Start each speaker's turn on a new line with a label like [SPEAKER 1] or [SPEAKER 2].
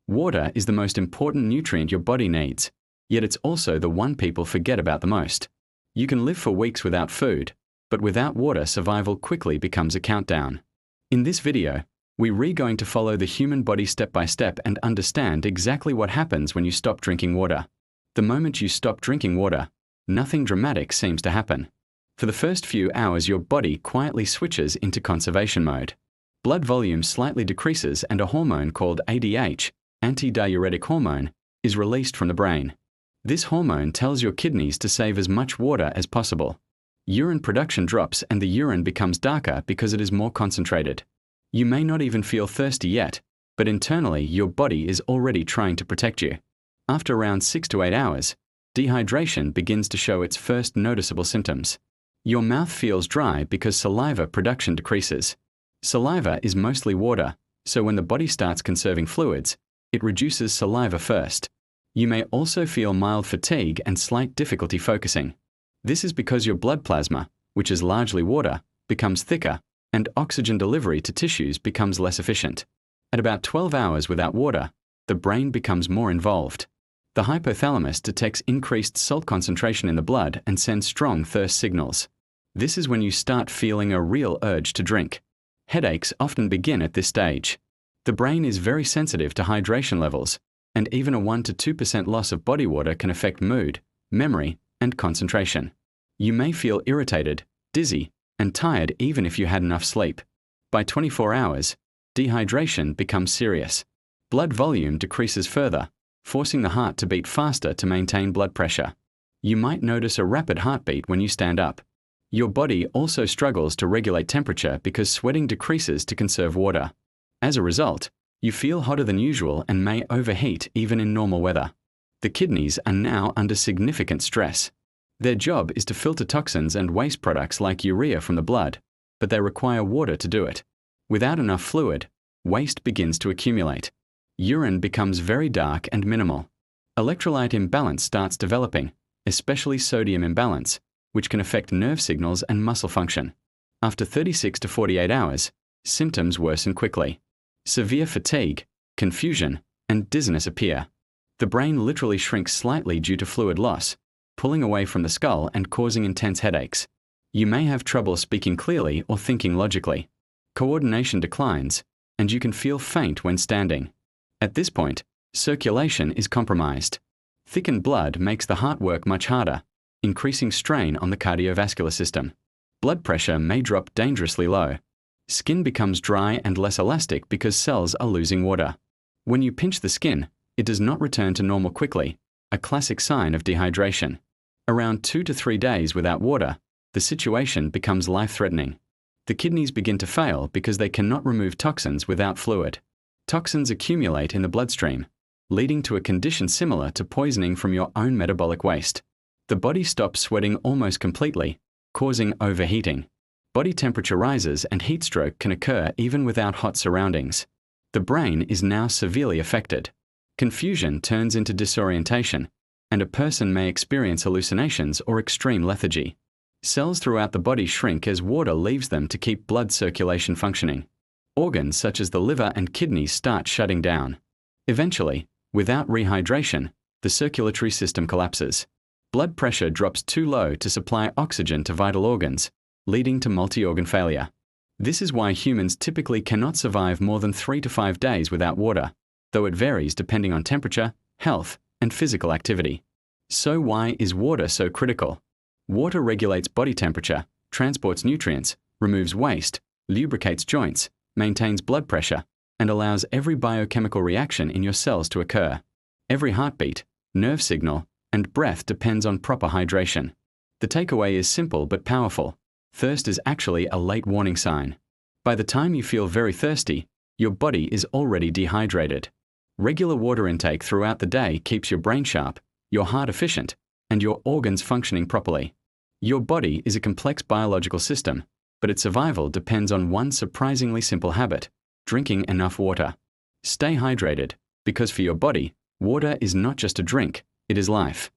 [SPEAKER 1] Water is the most important nutrient your body needs, yet it's also the one people forget about the most. You can live for weeks without food, but without water, survival quickly becomes a countdown. In this video, we're going to follow the human body step by step and understand exactly what happens when you stop drinking water. The moment you stop drinking water, nothing dramatic seems to happen. For the first few hours, your body quietly switches into conservation mode. Blood volume slightly decreases and a hormone called ADH, antidiuretic hormone, is released from the brain. This hormone tells your kidneys to save as much water as possible. Urine production drops and the urine becomes darker because it is more concentrated. You may not even feel thirsty yet, but internally your body is already trying to protect you. After around 6 to 8 hours, dehydration begins to show its first noticeable symptoms. Your mouth feels dry because saliva production decreases. Saliva is mostly water, so when the body starts conserving fluids, it reduces saliva first. You may also feel mild fatigue and slight difficulty focusing. This is because your blood plasma, which is largely water, becomes thicker, and oxygen delivery to tissues becomes less efficient. At about 12 hours without water, the brain becomes more involved. The hypothalamus detects increased salt concentration in the blood and sends strong thirst signals. This is when you start feeling a real urge to drink. Headaches often begin at this stage. The brain is very sensitive to hydration levels, and even a 1 to 2% loss of body water can affect mood, memory, and concentration. You may feel irritated, dizzy, and tired even if you had enough sleep. By 24 hours, dehydration becomes serious. Blood volume decreases further, forcing the heart to beat faster to maintain blood pressure. You might notice a rapid heartbeat when you stand up. Your body also struggles to regulate temperature because sweating decreases to conserve water. As a result, you feel hotter than usual and may overheat even in normal weather. The kidneys are now under significant stress. Their job is to filter toxins and waste products like urea from the blood, but they require water to do it. Without enough fluid, waste begins to accumulate. Urine becomes very dark and minimal. Electrolyte imbalance starts developing, especially sodium imbalance, which can affect nerve signals and muscle function. After 36 to 48 hours, symptoms worsen quickly. Severe fatigue, confusion, and dizziness appear. The brain literally shrinks slightly due to fluid loss, pulling away from the skull and causing intense headaches. You may have trouble speaking clearly or thinking logically. Coordination declines, and you can feel faint when standing. At this point, circulation is compromised. Thickened blood makes the heart work much harder, increasing strain on the cardiovascular system. Blood pressure may drop dangerously low. Skin becomes dry and less elastic because cells are losing water. When you pinch the skin, it does not return to normal quickly, a classic sign of dehydration. Around 2 to 3 days without water, the situation becomes life-threatening. The kidneys begin to fail because they cannot remove toxins without fluid. Toxins accumulate in the bloodstream, leading to a condition similar to poisoning from your own metabolic waste. The body stops sweating almost completely, causing overheating. Body temperature rises and heat stroke can occur even without hot surroundings. The brain is now severely affected. Confusion turns into disorientation, and a person may experience hallucinations or extreme lethargy. Cells throughout the body shrink as water leaves them to keep blood circulation functioning. Organs such as the liver and kidneys start shutting down. Eventually, without rehydration, the circulatory system collapses. Blood pressure drops too low to supply oxygen to vital organs, leading to multi-organ failure. This is why humans typically cannot survive more than 3 to 5 days without water, though it varies depending on temperature, health, and physical activity. So why is water so critical? Water regulates body temperature, transports nutrients, removes waste, lubricates joints, maintains blood pressure, and allows every biochemical reaction in your cells to occur. Every heartbeat, nerve signal, and breath depends on proper hydration. The takeaway is simple but powerful. Thirst is actually a late warning sign. By the time you feel very thirsty, your body is already dehydrated. Regular water intake throughout the day keeps your brain sharp, your heart efficient, and your organs functioning properly. Your body is a complex biological system, but its survival depends on one surprisingly simple habit: drinking enough water. Stay hydrated, because for your body, water is not just a drink, it is life.